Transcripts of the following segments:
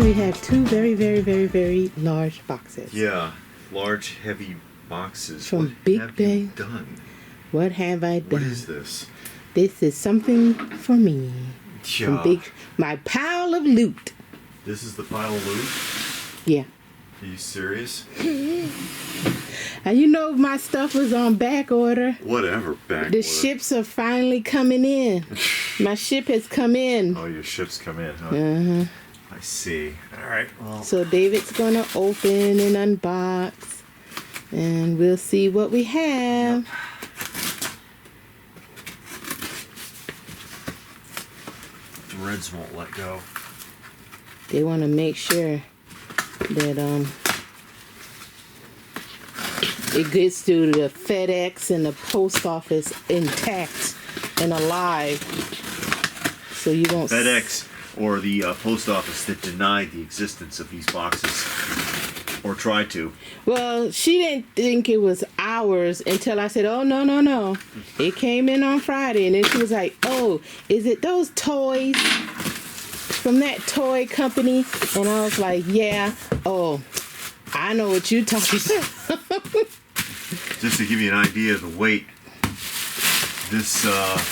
we have two very, very, very, very large boxes. Yeah, large, heavy boxes. From Big Bay. What have you done? What have I done? What is this? This is something for me. Yeah. From my pile of loot. This is the pile of loot? Yeah. Are you serious? And you know my stuff was on back order. Whatever, back order. The ships are finally coming in. My ship has come in. Oh, your ship's come in, huh? Uh-huh. I see. All right, well. So David's going to open and unbox. And we'll see what we have. Yep. Threads won't let go. They want to make sure that it gets to the FedEx and the post office intact and alive. So you won't... FedEx or the post office that denied the existence of these boxes. Or tried to. Well, she didn't think it was ours until I said, oh, no, no, no. It came in on Friday. And then she was like, oh, is it those toys from that toy company? And I was like, yeah. Oh, I know what you're talking about. Just to give you an idea of the weight, this...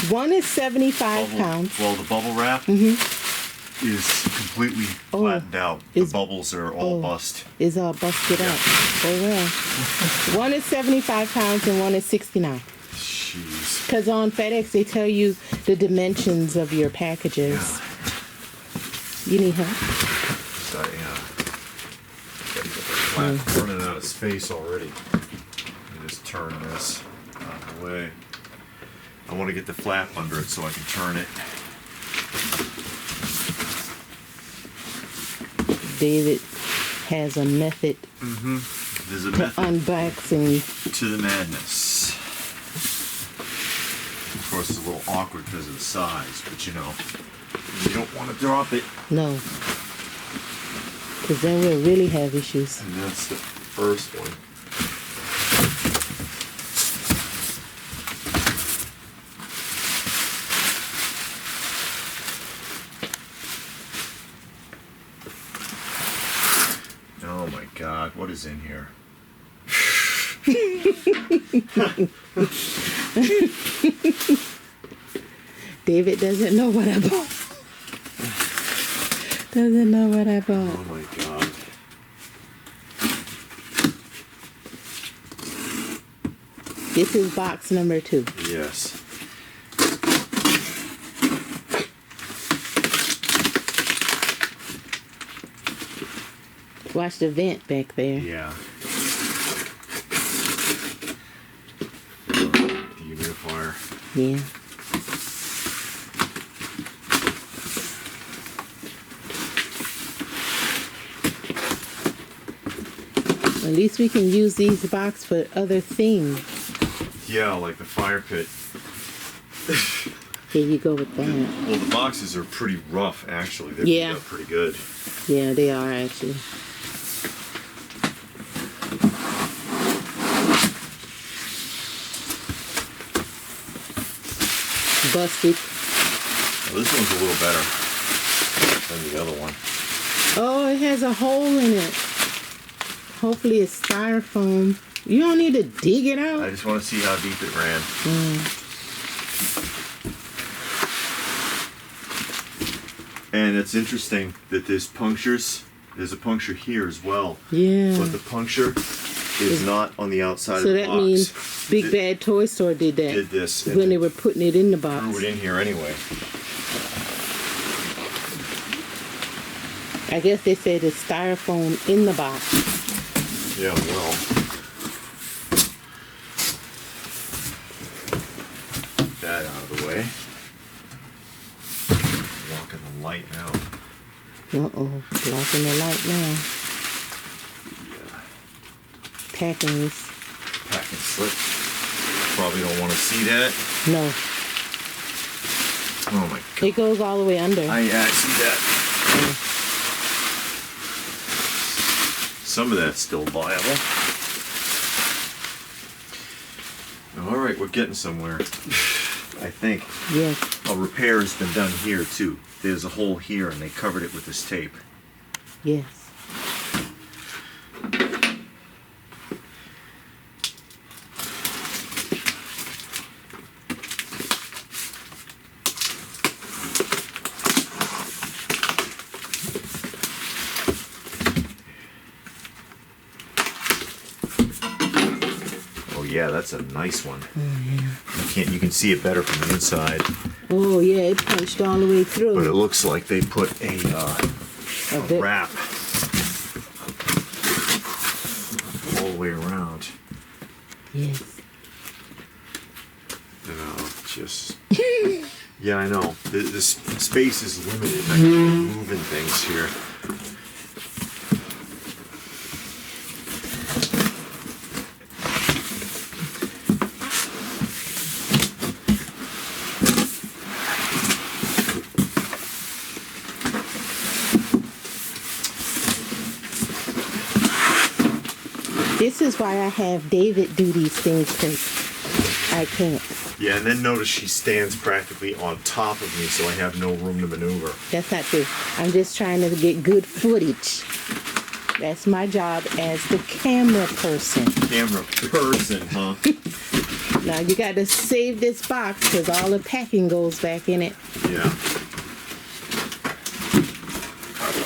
one is 75 pounds. Well, the bubble wrap is completely flattened out. The bubbles are all bust. It's all busted out. Oh, well. One is 75 pounds and one is 69. Jeez. Because on FedEx, they tell you the dimensions of your packages. Yeah. You need help? So, yeah. Flat, running out of space already. Let me just turn this out of the way. I want to get the flap under it so I can turn it. David has a method There's a to method unboxing. to the madness. Of course, it's a little awkward because of the size, but you know, you don't want to drop it. No. Because then we'll really have issues. And that's the first one. Oh my God, what is in here? David doesn't know what I bought. Doesn't know what I bought. Oh my God. This is box number 2. Yes. Watch the vent back there. Yeah. Dehumidifier. Yeah. At least we can use these boxes for other things. Yeah, like the fire pit. Here you go with that. Well, the boxes are pretty rough, actually. They're Yeah. beat up pretty good. Yeah, they are actually. Busted. Well, this one's a little better than the other one. Oh, it has a hole in it. Hopefully it's styrofoam. You don't need to dig it out. I just want to see how deep it ran. And it's interesting that there's punctures. There's a puncture here as well. Yeah. But the puncture is not on the outside of So the that box. means Big Bad Toy Store did that. Did this. When they were putting it in the box. Threw it in here anyway. I guess they said it's styrofoam in the box. Yeah, well. Get that out of the way. Blocking the light now. Uh-oh. Blocking the light now. Yeah. Packing this. Packing slip. Probably don't want to see that. No. Oh my God. It goes all the way under. I see that. Some of that's still viable. All right, we're getting somewhere. I think. Yes. A repair has been done here too. There's a hole here and they covered it with this tape. Yes. Yeah, that's a nice one. Oh, yeah. You can see it better from the inside. Oh, yeah, it punched all the way through. But it looks like they put a wrap all the way around. Yes. Just... Yeah, I know. This space is limited. I keep moving things here. This is why I have David do these things, because I can't. Yeah, and then notice she stands practically on top of me, so I have no room to maneuver. That's not true. I'm just trying to get good footage. That's my job as the camera person. Camera person, huh? Now you got to save this box because all the packing goes back in it. Yeah.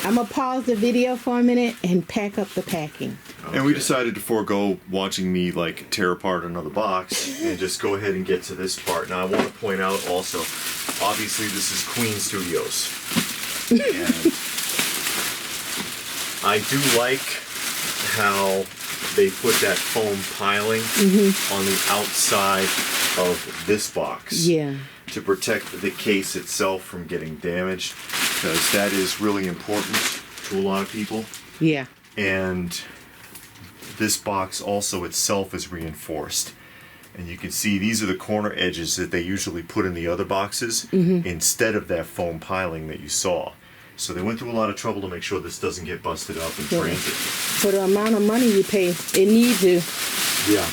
I'm going to pause the video for a minute and pack up the packing. Okay. And we decided to forego watching me like tear apart another box and just go ahead and get to this part. Now I want to point out also, obviously this is Queen Studios. And I do like how they put that foam piling on the outside of this box. Yeah. To protect the case itself from getting damaged, because that is really important to a lot of people. Yeah. And this box also itself is reinforced. And you can see these are the corner edges that they usually put in the other boxes instead of that foam piling that you saw. So they went through a lot of trouble to make sure this doesn't get busted up in transit. For the amount of money you pay, it needs to. Yeah.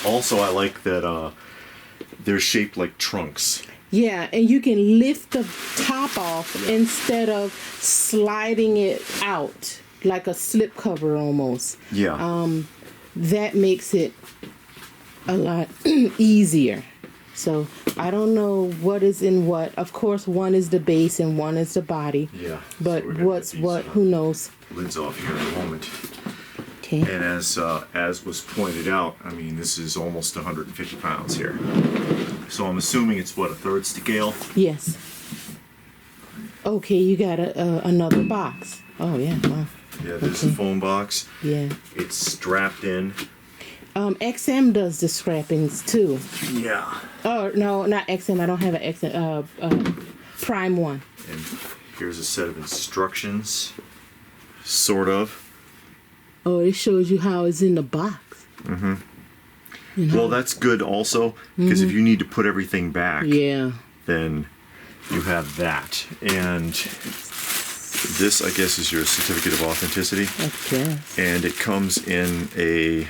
Also, I like that they're shaped like trunks. Yeah, and you can lift the top off instead of sliding it out like a slip cover almost. Yeah. That makes it a lot easier. So I don't know what is in what. Of course, one is the base and one is the body. Yeah. But so what's what? Who knows? Lids off here in a moment. Okay. And as was pointed out, I mean, this is almost 150 pounds here. So I'm assuming it's what, a third scale? Yes. Okay, you got another box. Oh yeah. Wow. Yeah, there's the foam box. Yeah. It's strapped in. XM does the scrappings too. Yeah. Oh no, not XM. I don't have an XM. Prime one. And here's a set of instructions, sort of. Oh, it shows you how it's in the box. Mm-hmm. You know? Well, that's good also, because if you need to put everything back, yeah, then you have that. And this, I guess, is your certificate of authenticity. Okay. And it comes in a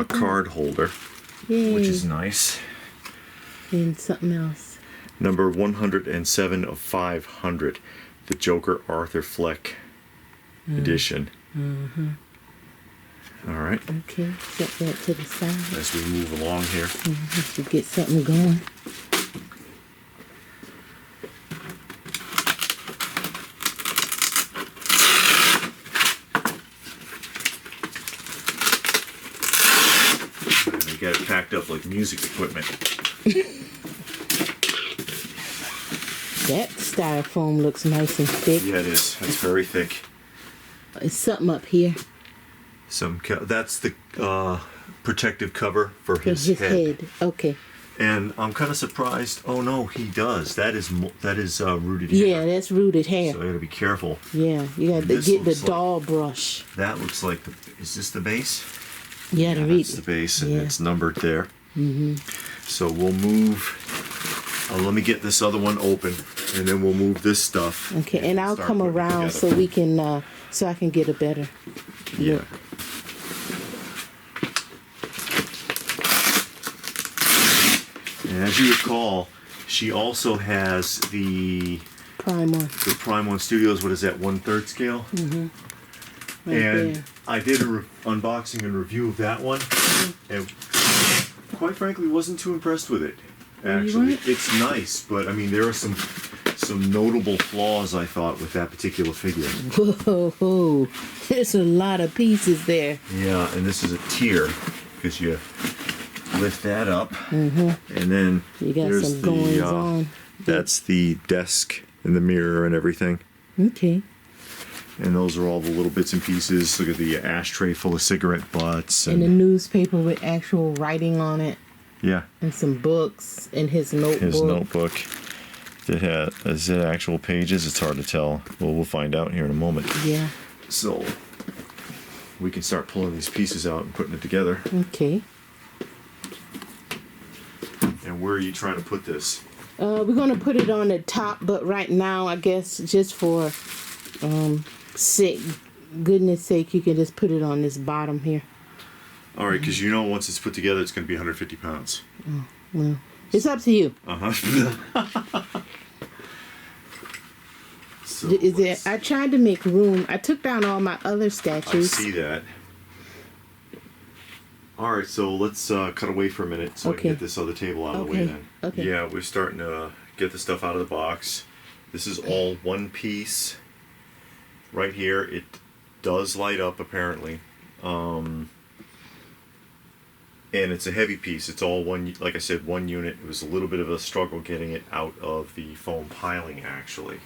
card holder, Yay. which is nice. And something else. Number 107 of 500, the Joker Arthur Fleck edition. Mm-hmm. All right. Okay, set that to the side. As we move along here. To get something going. You got it packed up like music equipment. That styrofoam looks nice and thick. Yeah, it is. It's very thick. It's something up here. That's the protective cover for his head. Okay. And I'm kind of surprised. Oh no, he does. That is rooted hair. Yeah, that's rooted hair. So I gotta be careful. Yeah, you got to get the doll brush. That looks like is this the base? Yeah, to read that's the base, and yeah. it's numbered there. Mm-hmm. So we'll move. Let me get this other one open, and then we'll move this stuff. Okay, and I'll come around so we can, so I can get a better look. Yeah. And as you recall, she also has the Prime one. The Prime 1 Studios, what is that, 1/3 scale? Mm-hmm. Right And there. I did a unboxing and review of that one, and quite frankly, wasn't too impressed with it. Actually, weren't? it's nice, but I mean, there are some notable flaws, I thought, with that particular figure. Whoa, there's a lot of pieces there. Yeah, and this is a tier because you lift that up, and then You got there's some goings the on. that's the desk and the mirror and everything. Okay. And those are all the little bits and pieces. Look at the ashtray full of cigarette butts. And a newspaper with actual writing on it. Yeah. And some books and his notebook. His notebook. Is it actual pages? It's hard to tell. Well, we'll find out here in a moment. Yeah. So we can start pulling these pieces out and putting it together. Okay. And where are you trying to put this? We're gonna put it on the top, but right now, I guess just for goodness sake, you can just put it on this bottom here. All right, because you know once it's put together, it's going to be 150 pounds. Well, it's up to you. So Is it? I tried to make room. I took down all my other I statues. see that. All right, so let's cut away for a minute so I Okay. can get this other table out of the way Okay. then. Okay. Yeah, we're starting to get the stuff out of the box. This is all one piece. Right here, it does light up apparently. And it's a heavy piece. It's all one, like I said, one unit. It was a little bit of a struggle getting it out of the foam piling actually.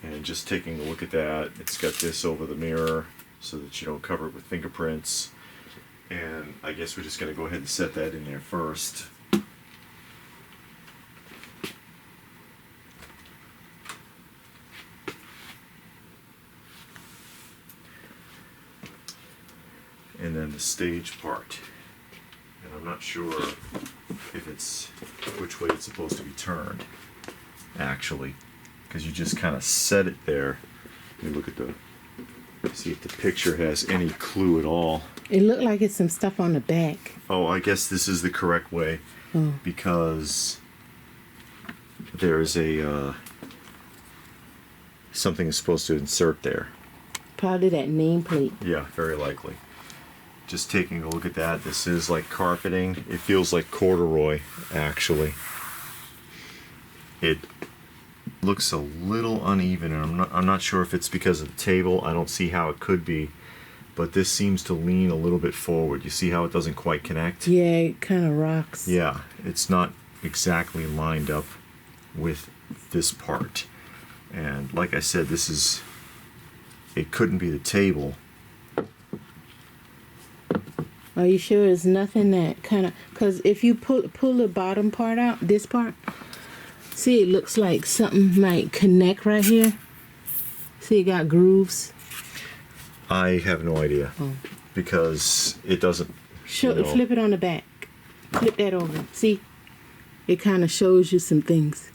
And just taking a look at that, it's got this over the mirror so that you don't cover it with fingerprints. And I guess we're just going to go ahead and set that in there first. And then the stage part. And I'm not sure if it's which way it's supposed to be turned, actually. Because you just kind of set it there. Let me look at see if the picture has any clue at all. It looked like it's some stuff on the back. Oh, I guess this is the correct way. Because there's a something is supposed to insert there. Probably that nameplate. Yeah, very likely. Just taking a look at that. This is like carpeting. It feels like corduroy, actually. It looks a little uneven, and I'm not sure if it's because of the table. I don't see how it could be, but this seems to lean a little bit forward. You see how it doesn't quite connect? Yeah, it kind of rocks. Yeah, it's not exactly lined up with this part. And like I said, it couldn't be the table. Are you sure it's nothing that kind of... Because if you pull the bottom part out, this part, see, it looks like something might connect right here. See, it got grooves. I have no idea. Because it doesn't... Flip it on the back. Flip that over. See? It kind of shows you some things.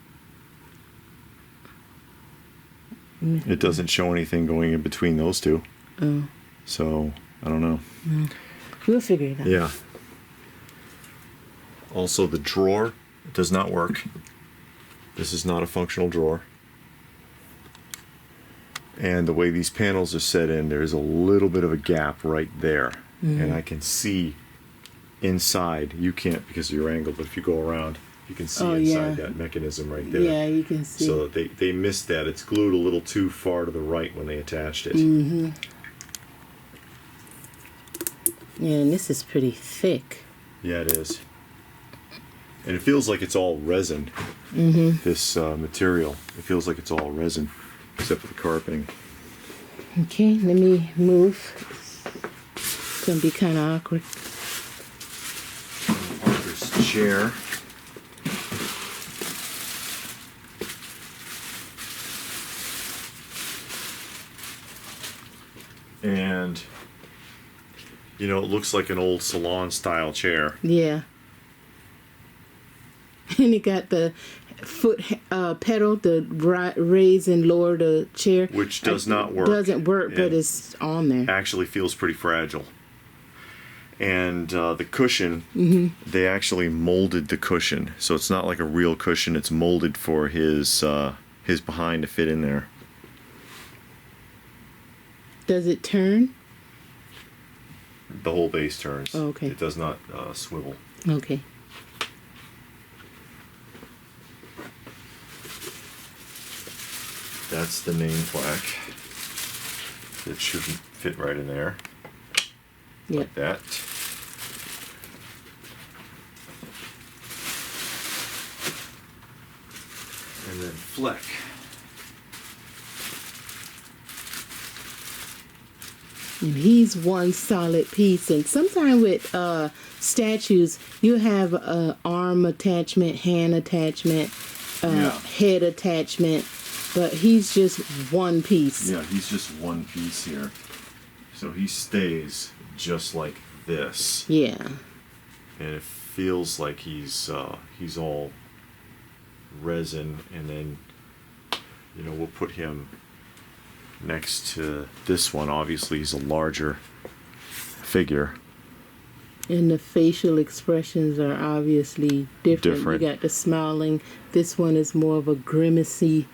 It doesn't show anything going in between those two. Oh. So, I don't know. We'll figure it out. Yeah. Also, the drawer does not work. This is not a functional drawer. And the way these panels are set in, there's a little bit of a gap right there. And I can see inside. You can't because of your angle, but if you go around, you can see inside that mechanism right there. Yeah, you can see. So they missed that. It's glued a little too far to the right when they attached it. Yeah, and this is pretty thick. Yeah, it is. And it feels like it's all resin. This material. It feels like it's all resin, except for the carpeting. Okay, let me move. It's gonna be kind of awkward. Arthur's chair. And, you know, it looks like an old salon style chair. Yeah. And it got the foot pedal to raise and lower the chair. Which does not work. Doesn't work, but it's on there. Actually feels pretty fragile. And the cushion, they actually molded the cushion. So it's not like a real cushion. It's molded for his his behind to fit in there. Does it turn? The whole base turns. Oh, okay. It does not swivel. Okay. That's the name plaque. It shouldn't fit right in there. Yep. Like that. And then Fleck. And he's one solid piece. And sometimes with statues, you have a arm attachment, hand attachment, head attachment, but he's just one piece. Yeah, he's just one piece here. So he stays just like this. Yeah. And it feels like he's all resin, and then we'll put him next to this one. Obviously he's a larger figure. And the facial expressions are obviously different. You got the smiling. This one is more of a grimacy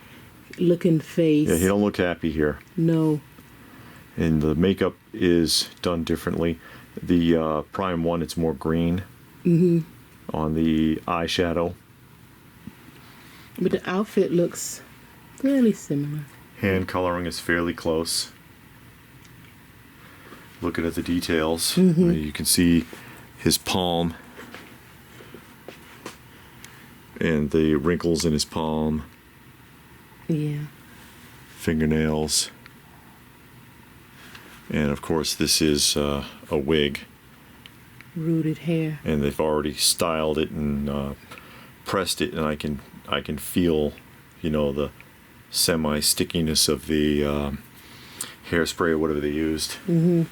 looking face. Yeah, he don't look happy here. No. And the makeup is done differently. The Prime 1, it's more green on the eyeshadow. But the outfit looks fairly similar. Hand coloring is fairly close. Looking at the details, you can see his palm and the wrinkles in his palm. Yeah. Fingernails. And of course this is a wig. Rooted hair. And they've already styled it and pressed it, and I can feel, the semi-stickiness of the hairspray or whatever they used. And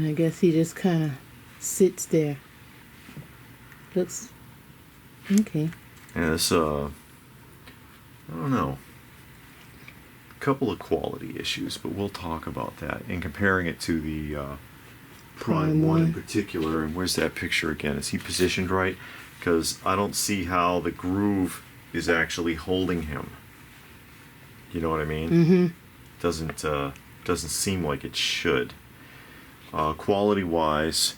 I guess he just kind of sits there. Looks okay. And it's I don't know, a couple of quality issues, but we'll talk about that. And comparing it to the Prime 1 in particular, and where's that picture again? Is he positioned right? Because I don't see how the groove is actually holding him. You know what I mean? Doesn't seem like it should. Quality-wise,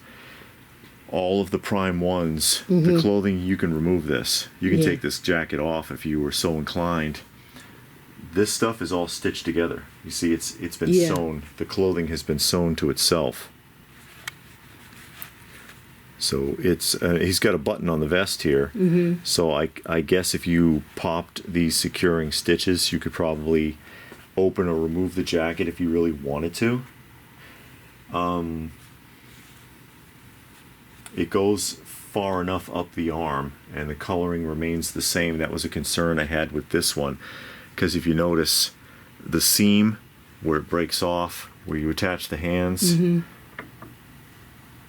all of the Prime 1s, the clothing, you can remove this. You can take this jacket off if you were so inclined. This stuff is all stitched together. You see, it's been sewn. The clothing has been sewn to itself. So it's he's got a button on the vest here. So I guess if you popped these securing stitches, you could probably open or remove the jacket if you really wanted to. It goes far enough up the arm, and the coloring remains the same. That was a concern I had with this one, because if you notice the seam where it breaks off, where you attach the hands,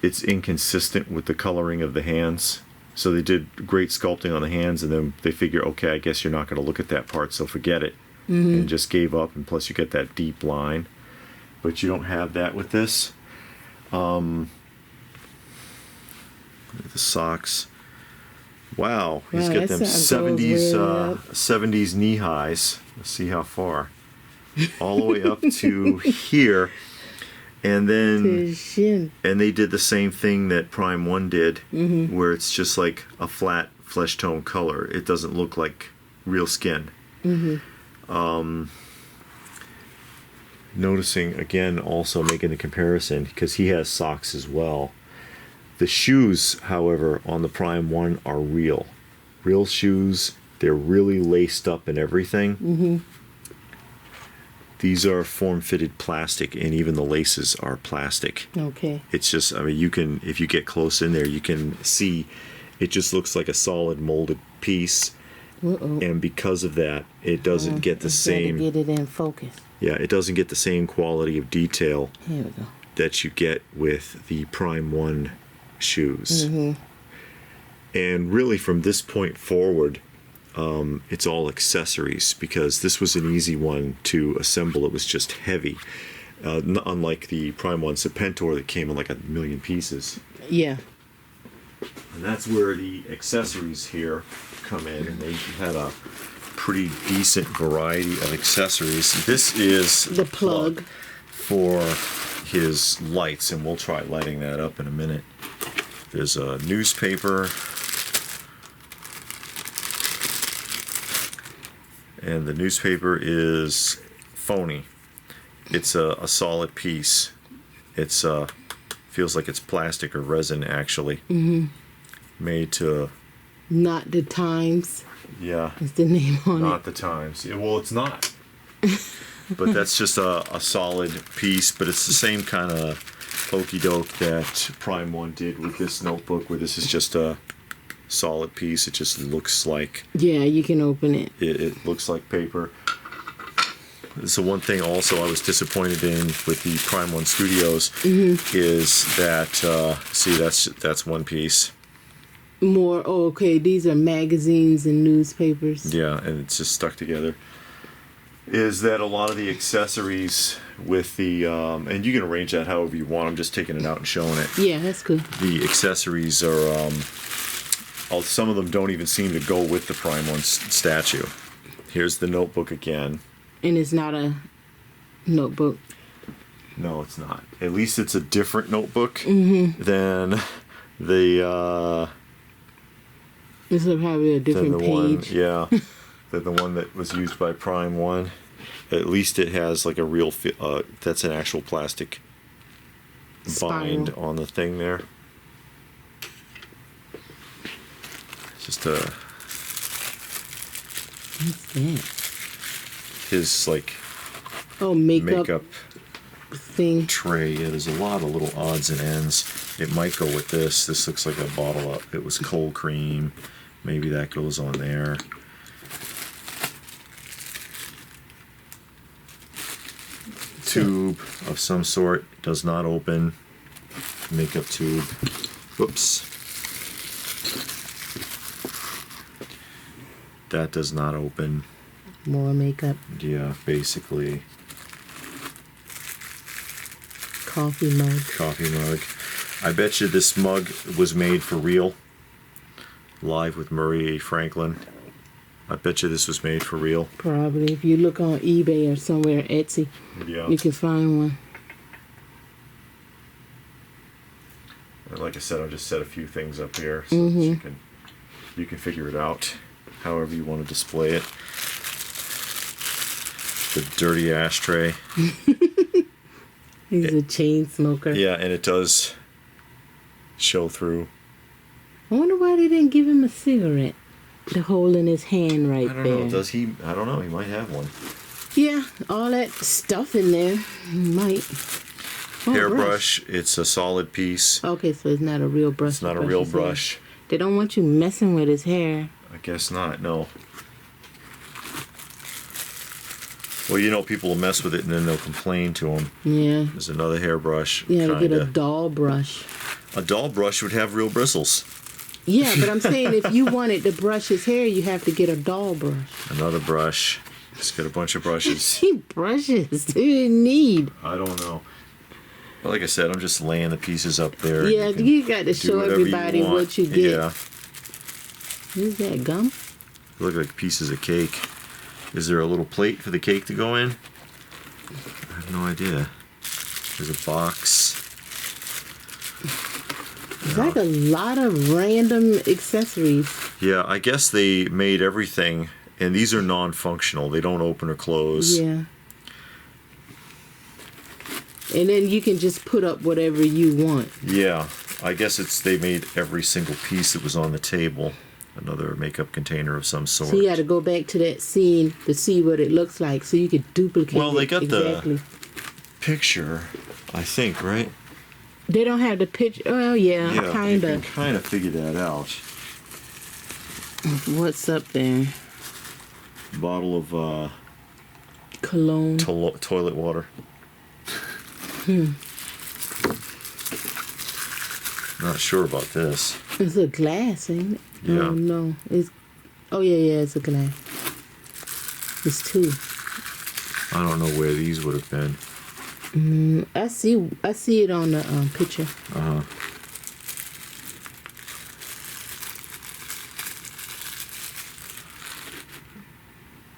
it's inconsistent with the coloring of the hands. So they did great sculpting on the hands, and then they figure, okay, I guess you're not going to look at that part, so forget it. And just gave up, and plus you get that deep line. But you don't have that with this. The socks. Wow, he's got them 70s knee highs. Let's see how far. All the way up to here. And then to his shin. And they did the same thing that Prime 1 did, where it's just like a flat flesh tone color. It doesn't look like real skin. Noticing again, also making the comparison, because he has socks as well. The shoes, however, on the Prime 1 are real shoes. They're really laced up and everything. These are form-fitted plastic, and even the laces are plastic. Okay. It's just, I mean, you can, if you get close in there, you can see it just looks like a solid molded piece. And because of that, it doesn't get the same. Get it in focus. Yeah, it doesn't get the same quality of detail Here we go. that you get with the Prime 1 shoes. And really from this point forward, it's all accessories, because this was an easy one to assemble. It was just heavy. unlike the Prime 1 Serpentor that came in like 1 million pieces. Yeah. And that's where the accessories here come in, and they had a pretty decent variety of accessories. This is The plug for his lights, and we'll try lighting that up in a minute. There's a newspaper, and the newspaper is phony. It's a solid piece. It's feels like it's plastic or resin actually. Mm-hmm. Made to. Not the Times. Yeah. Is the name on it? Not the Times. Yeah, well, it's not. But that's just a solid piece. But it's the same kind of hokey doke that Prime 1 did with this notebook, where this is just a solid piece. It just looks like. Yeah, you can open it. It looks like paper. So one thing also I was disappointed in with the Prime 1 Studios is that see that's one piece. More. Oh, okay. These are magazines and newspapers. Yeah, and it's just stuck together. Is that a lot of the accessories with the and you can arrange that however you want. I'm just taking it out and showing it. Yeah, that's good. The accessories are some of them don't even seem to go with the Prime 1 statue. Here's the notebook again. And it's not a notebook. No, it's not. At least it's a different notebook than the. This is probably a different page. Yeah, than the one that was used by Prime 1. At least it has like a real. That's an actual plastic bind on the thing there. Just a. What's that? His like makeup thing tray. Yeah, there's a lot of little odds and ends. It might go with this. This looks like a bottle up. It was cold cream. Maybe that goes on there. Tube of some sort. Does not open. Makeup tube. Whoops. That does not open. More makeup. Yeah, basically. Coffee mug. Coffee mug. I bet you this mug was made for real. Live with Murray Franklin. I bet you this was made for real. Probably. If you look on eBay or somewhere, Etsy, you can find one. And like I said, I'll just set a few things up here so that you can figure it out however you want to display it. The dirty ashtray. He's a chain smoker. Yeah, and it does show through. I wonder why they didn't give him a cigarette. The hole in his hand right there. I don't know. Does he? I don't know. He might have one. Yeah, all that stuff in there. He might. Oh, Hairbrush. It's a solid piece. Okay, so it's not a real brush. It's not a real brush. They don't want you messing with his hair. I guess not. No. Well, you know, people will mess with it and then they'll complain to him. Yeah. There's another hairbrush. Yeah, to get a doll brush. A doll brush would have real bristles. Yeah, but I'm saying if you wanted to brush his hair, you have to get a doll brush. Another brush. Just got a bunch of brushes. He brushes. Who you need? I don't know. But like I said, I'm just laying the pieces up there. Yeah, you got to show everybody what you get. Yeah. Is that gum? They look like pieces of cake. Is there a little plate for the cake to go in? I have no idea. There's a box. It's like a lot of random accessories. Yeah, I guess they made everything, and these are non-functional. They don't open or close. Yeah. And then you can just put up whatever you want. Yeah, I guess they made every single piece that was on the table. Another makeup container of some sort. So you got to go back to that scene to see what it looks like, so you could duplicate. Well, they got exactly. the picture, I think, right? They don't have the picture. Oh yeah, Yeah, kind you can of. kind of figure that out. What's up there? Bottle of Cologne. toilet water. Not sure about this. It's a glass, ain't it? Yeah. Oh, no. Oh, yeah, it's a glass. It's two. I don't know where these would have been. I see it on the picture.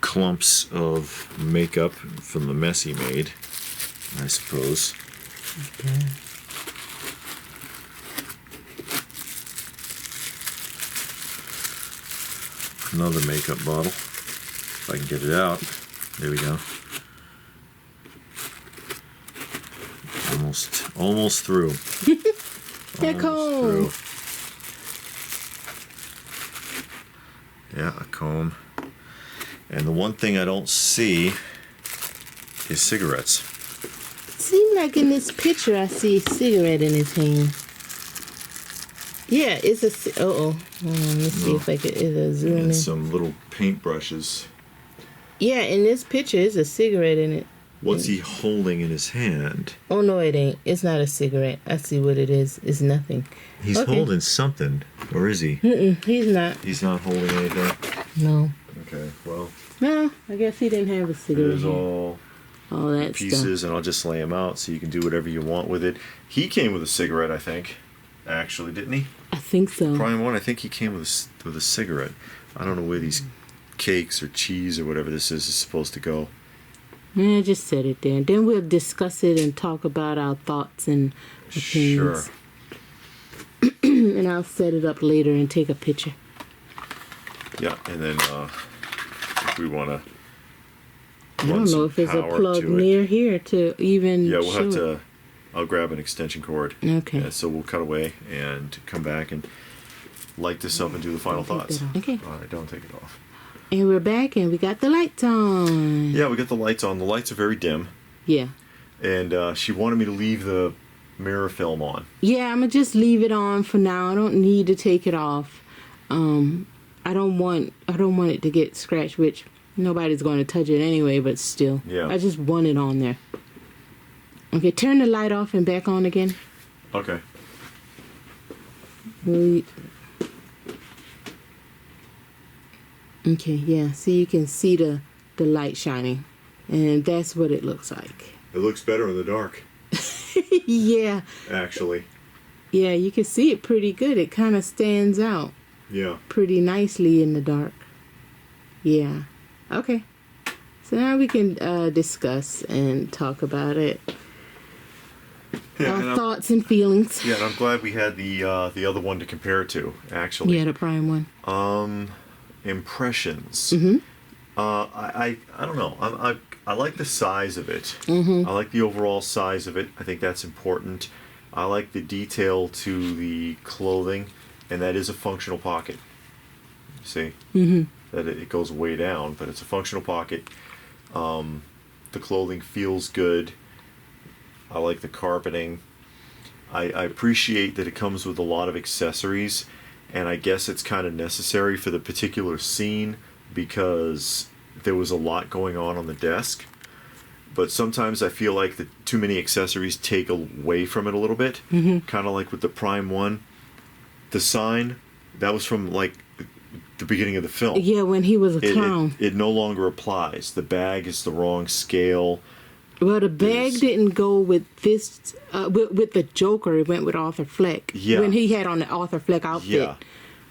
Clumps of makeup from the mess he made, I suppose. Okay. Another makeup bottle. If I can get it out. There we go. Almost through. Here comes. Yeah, a comb. And the one thing I don't see is cigarettes. Seems like in this picture I see a cigarette in his hand. Yeah, it's a. Let me see if I can. Is a zoom in. And some little paintbrushes. Yeah, in this picture, it's a cigarette in it. What's he holding in his hand? Oh no, it ain't. It's not a cigarette. I see what it is. It's nothing. He's holding something, or is he? He's not. He's not holding anything. No. Okay, well. No, I guess he didn't have a cigarette. There's all that pieces, stuff. and I'll just lay them out so you can do whatever you want with it. He came with a cigarette, I think. Actually, didn't he? I think so. Prime one, I think he came with a cigarette. I don't know where these cakes or cheese or whatever this is supposed to go. Yeah, just set it there. Then we'll discuss it and talk about our thoughts and opinions. Sure. And I'll set it up later and take a picture. Yeah, and then if we want to. I don't know if there's a plug near here to even. Yeah, we'll show have to. it. I'll grab an extension cord. Okay. Yeah, so we'll cut away and come back and light this up and do the final thoughts. Okay. All right, don't take it off. And we're back and we got the lights on. Yeah, we got the lights on. The lights are very dim. Yeah. And she wanted me to leave the mirror film on. Yeah, I'm gonna just leave it on for now. I don't need to take it off. I don't want it to get scratched, which nobody's going to touch it anyway, but still. Yeah. I just want it on there. Okay, turn the light off and back on again. Okay. Okay, yeah. See, you can see the light shining. And that's what it looks like. It looks better in the dark. Yeah. Actually. Yeah, you can see it pretty good. It kind of stands out. Yeah. Pretty nicely in the dark. Yeah. Okay. So now we can discuss and talk about it. Yeah, Our thoughts and feelings. Yeah, and I'm glad we had the other one to compare it to, actually. Yeah, the prime one. Impressions. Mm-hmm. I don't know. I like the size of it. Mm-hmm. I like the overall size of it. I think that's important. I like the detail to the clothing, and that is a functional pocket. See? Mm-hmm. That it goes way down, but it's a functional pocket. The clothing feels good. I like the carpeting. I appreciate that it comes with a lot of accessories, and I guess it's kind of necessary for the particular scene because there was a lot going on the desk. But sometimes I feel like the too many accessories take away from it a little bit. Mm-hmm. Kind of like with the Prime one. The sign, that was from like the beginning of the film. Yeah, when he was a clown. It no longer applies. The bag is the wrong scale. Well, the bag didn't go with this, with the Joker. It went with Arthur Fleck. Yeah. When he had on the Arthur Fleck outfit. Yeah.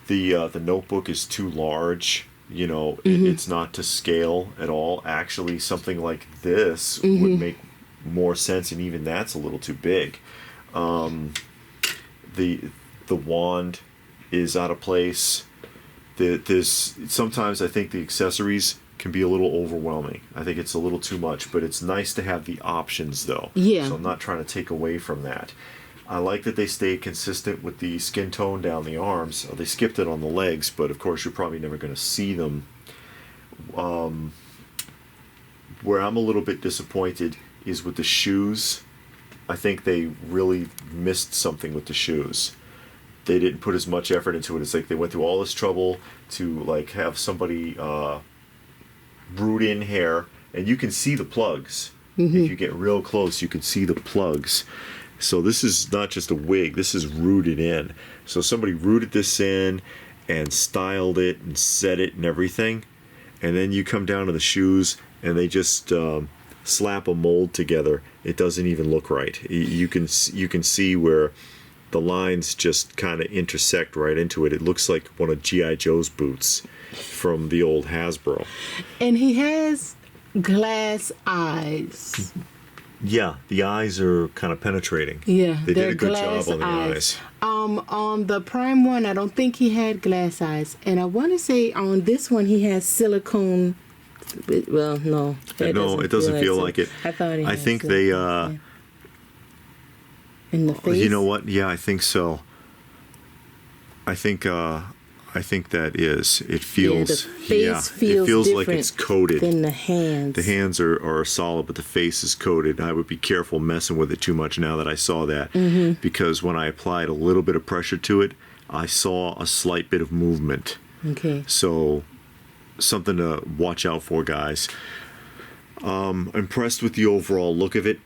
The notebook is too large. You know, it's not to scale at all. Actually, something like this would make more sense, and even that's a little too big. The wand is out of place. Sometimes I think the accessories can be a little overwhelming. I think it's a little too much, but it's nice to have the options, though. Yeah. So I'm not trying to take away from that. I like that they stayed consistent with the skin tone down the arms. They skipped it on the legs, but of course you're probably never going to see them. Where I'm a little bit disappointed is with the shoes. I think they really missed something with the shoes. They didn't put as much effort into it. It's like they went through all this trouble to like have somebody root in hair, and you can see the plugs. If you get real close, you can see the plugs. So this is not just a wig, this is rooted in. So somebody rooted this in and styled it and set it and everything. And then you come down to the shoes and they just slap a mold together, it doesn't even look right. You can see where the lines just kind of intersect right into it. It looks like one of G.I. Joe's boots from the old Hasbro. And he has glass eyes. Yeah, the eyes are kind of penetrating. Yeah, they did they're a good glass job on the eyes. On the Prime one, I don't think he had glass eyes, and I want to say on this one he has silicone. Well, no, It doesn't feel like it. I thought he. I had think silicone, they. in the face. You know what? Yeah, I think so. I think that is. It feels. The face feels it feels different like it's coated. than the hands. The hands are solid, but the face is coated. I would be careful messing with it too much now that I saw that, because when I applied a little bit of pressure to it, I saw a slight bit of movement. Okay. So, something to watch out for, guys. Impressed with the overall look of it.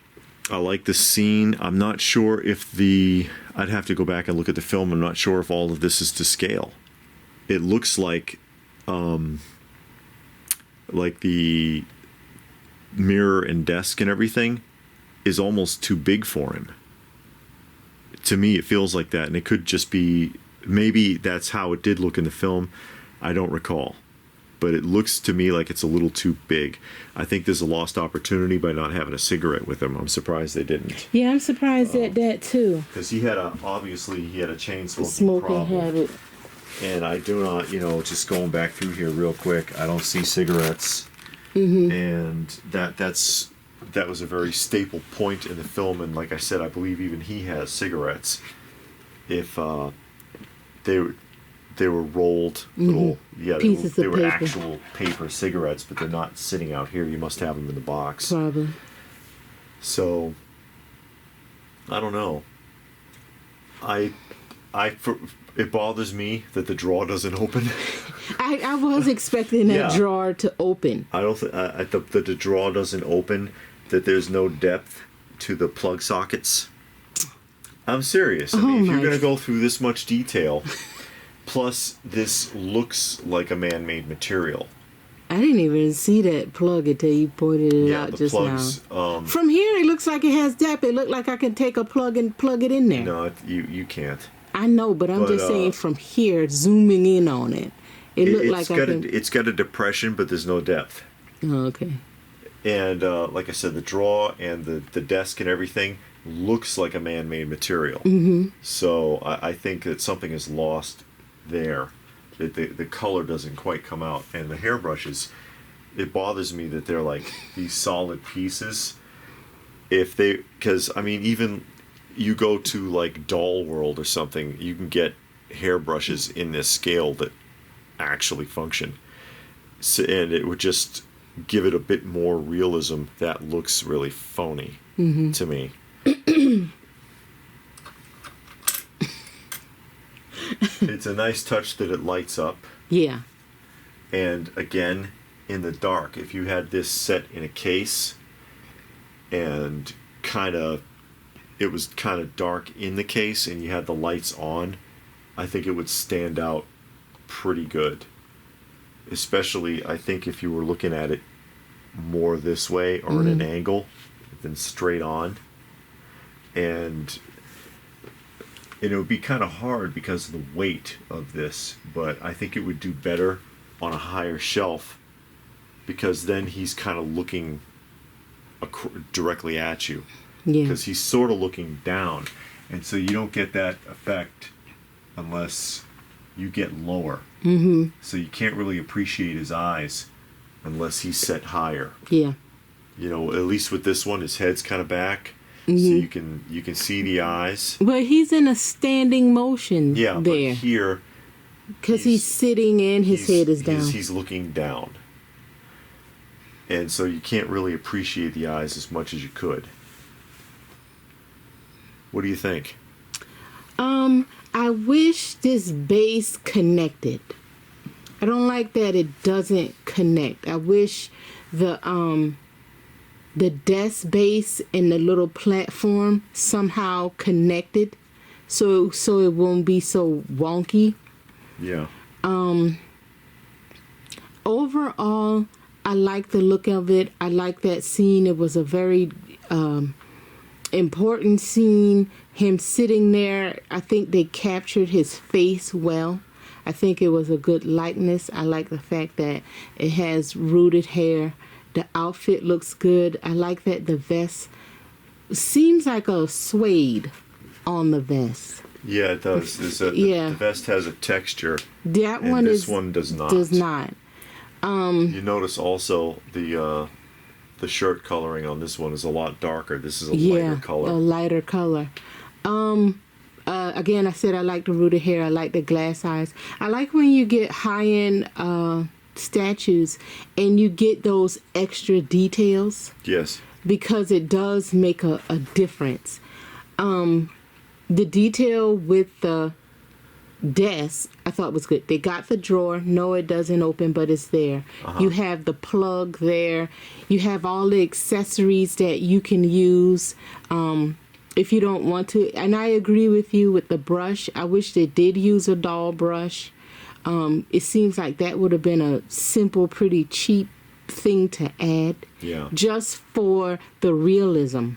I like the scene. I'm not sure if I'd have to go back and look at the film. I'm not sure if all of this is to scale. It looks like the mirror and desk and everything is almost too big for him. To me, it feels like that, and it could just be, maybe that's how it did look in the film. I don't recall. But it looks to me like it's a little too big. I think there's a lost opportunity by not having a cigarette with him. I'm surprised they didn't. Yeah, I'm surprised at that too. Because obviously he had a chain smoking Smoking problem. habit. And I do not, just going back through here real quick, I don't see cigarettes. And that was a very staple point in the film. And like I said, I believe even he has cigarettes. If they were rolled little, Pieces they of were paper. actual paper cigarettes, but they're not sitting out here. You must have them in the box. Probably. So, I don't know. It bothers me that the drawer doesn't open. I was expecting that drawer to open. I don't think that the drawer doesn't open. That there's no depth to the plug sockets. I'm serious. I mean, if you're going to go through this much detail, plus this looks like a man-made material. I didn't even see that plug until you pointed it out the just plugs, now. From here, it looks like it has depth. It looked like I can take a plug and plug it in there. No, you can't. I know, but I'm just saying from here, zooming in on it, it looked like I can... It's got a depression, but there's no depth. Oh, okay. And like I said, the drawer and the desk and everything looks like a man-made material. So I think that something is lost there. The color doesn't quite come out. And the hairbrushes, it bothers me that they're like these solid pieces. Because I mean, even you go to like Doll World or something, you can get hairbrushes in this scale that actually function. And it would just give it a bit more realism. That looks really phony to me. It's a nice touch that it lights up. Yeah. And again, in the dark, if you had this set in a case and it was kind of dark in the case and you had the lights on, I think it would stand out pretty good. Especially, I think if you were looking at it more this way or at an angle than straight on. And it would be kind of hard because of the weight of this, but I think it would do better on a higher shelf, because then he's kind of looking directly at you. Yeah. Because he's sort of looking down, and so you don't get that effect unless you get lower. So you can't really appreciate his eyes unless he's set higher. Yeah. At least with this one, his head's kind of back. So you can see the eyes. But he's in a standing motion there. But here... Because he's sitting and his head is down. He's looking down. And so you can't really appreciate the eyes as much as you could. What do you think? I wish this base connected. I don't like that it doesn't connect. I wish the desk base and the little platform somehow connected, so it won't be so wonky. Yeah. Overall, I like the look of it. I like that scene. It was a very important scene. Him sitting there, I think they captured his face well. I think it was a good likeness. I like the fact that it has rooted hair. The outfit looks good. I like that the vest seems like a suede on the vest. Yeah, it does. Yeah. The vest has a texture. That and one this one does not. Does not. You notice also the shirt coloring on this one is a lot darker. This is a lighter color. A lighter color. Again, I said I like the rooted hair. I like the glass eyes. I like when you get high-end statues and you get those extra details. Yes. Because it does make a difference. The detail with the desk, I thought was good. They got the drawer. No, it doesn't open, but it's there. You have the plug there. You have all the accessories that you can use if you don't want to. And I agree with you with the brush. I wish they did use a doll brush. It seems like that would have been a simple, pretty cheap thing to add. Yeah. Just for the realism.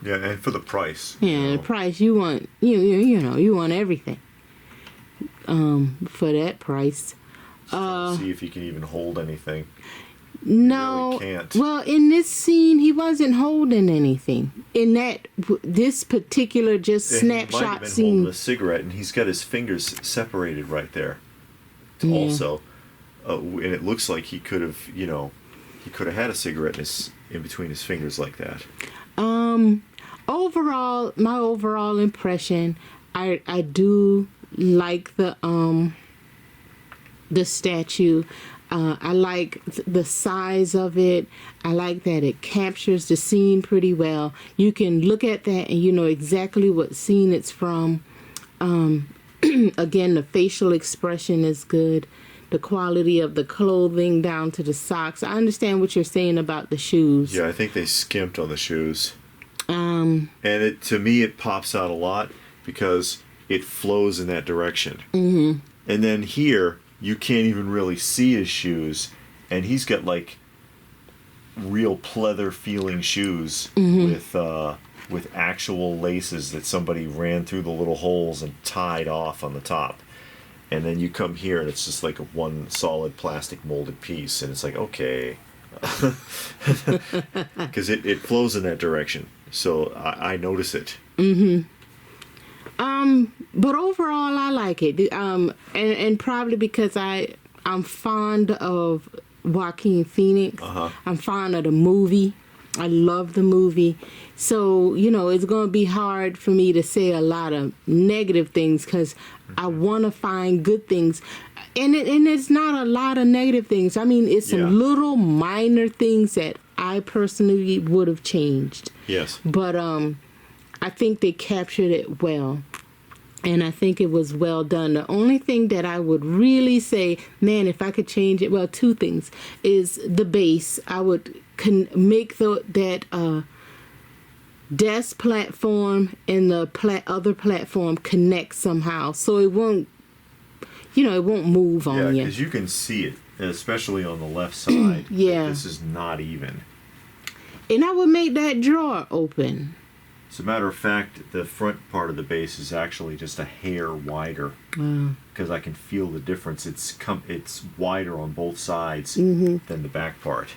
Yeah, and for the price. Yeah, the price you want, you want everything. For that price. See if he can even hold anything. No. He really can't. Well, in this scene, he wasn't holding anything. In this particular just snapshot he might have been scene. holding a cigarette, and he's got his fingers separated right there. Also, and it looks like he could have, had a cigarette in between his fingers like that. Overall, my overall impression, I do like the statue. I like the size of it. I like that it captures the scene pretty well. You can look at that and you know exactly what scene it's from. Again, the facial expression is good. The quality of the clothing down to the socks. I understand what you're saying about the shoes. Yeah, I think they skimped on the shoes. And to me, it pops out a lot because it flows in that direction. Mm-hmm. And then here, you can't even really see his shoes, and he's got like real pleather feeling shoes with actual laces that somebody ran through the little holes and tied off on the top. And then you come here and it's just like a one solid plastic molded piece, and it's like, okay, because it flows in that direction. So I notice it. Mm-hmm. But overall, I like it. And probably because I'm fond of Joaquin Phoenix. I'm fond of the movie. I love the movie. So, it's going to be hard for me to say a lot of negative things because I want to find good things. And it's not a lot of negative things. I mean, it's some little minor things that I personally would have changed. Yes. But I think they captured it well. And I think it was well done. The only thing that I would really say, man, if I could change it, well, two things, is the base. I would make that desk platform and the other platform connect somehow, so it won't, it won't move on you. Yeah, because you can see it, especially on the left side. Yeah. This is not even. And I would make that drawer open. As a matter of fact, the front part of the base is actually just a hair wider because I can feel the difference. It's wider on both sides than the back part.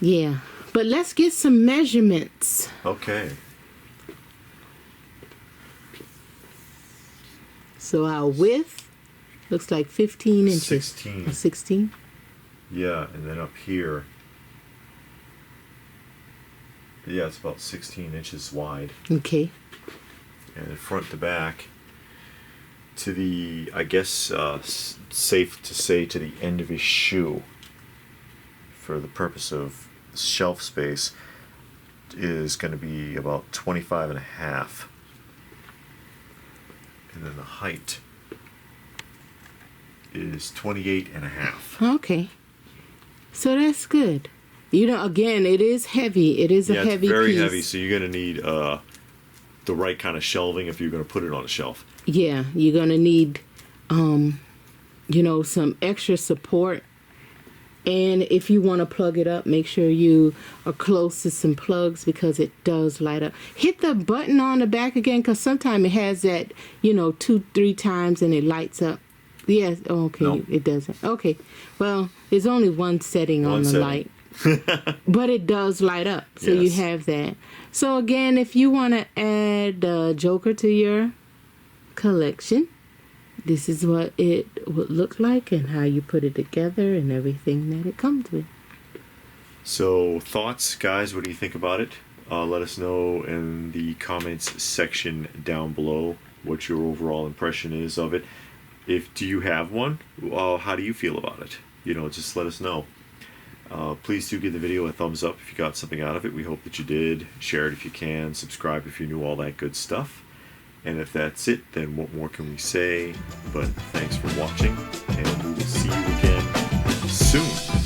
Yeah, but let's get some measurements. Okay. So our width looks like 15 inches. 16. 16? Yeah, and then up here. Yeah, it's about 16 inches wide. Okay. And then front to back to the, I guess, safe to say, to the end of his shoe, for the purpose of shelf space, is going to be about 25 and a half. And then the height is 28 and a half. Okay. So that's good. Again, it is heavy. It is a heavy piece. Yeah, it's very heavy, so you're going to need the right kind of shelving if you're going to put it on a shelf. Yeah, you're going to need, some extra support And if you want to plug it up, make sure you are close to some plugs because it does light up. Hit the button on the back again because sometimes it has that, 2-3 times and it lights up. Yes, okay, Nope. It doesn't. Okay, well, there's only one setting on the light. But it does light up, so you Yes. have that. So again, if you want to add Joker to your collection, this is what it would look like and how you put it together and everything that it comes with. So, thoughts, guys? What do you think about it? Let us know in the comments section down below what your overall impression is of it. Do you have one? How do you feel about it? Just let us know. Please do give the video a thumbs up if you got something out of it. We hope that you did. Share it if you can. Subscribe if you knew all that good stuff. And if that's it, then what more can we say? But thanks for watching, and we will see you again soon.